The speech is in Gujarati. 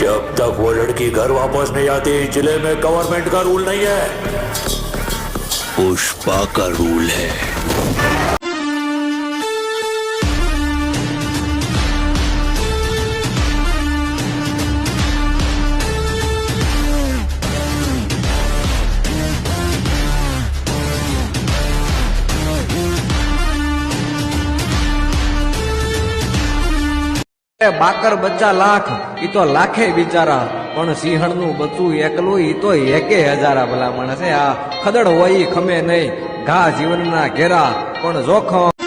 जब तक वो लड़की घर वापस नहीं आती जिले में गवर्नमेंट का रूल नहीं है, पुष्पा का रूल है। બાકર બચ્ચા લાખ ઈ તો લાખે બિચારા, પણ સિંહણનું બચ્ચું એકલું ઈ તો એકે હજારા ભલા માણસે. આ ખદડ હોય ઈ ખમે નહીં, ઘા જીવનના ઘેરા પણ જોખમ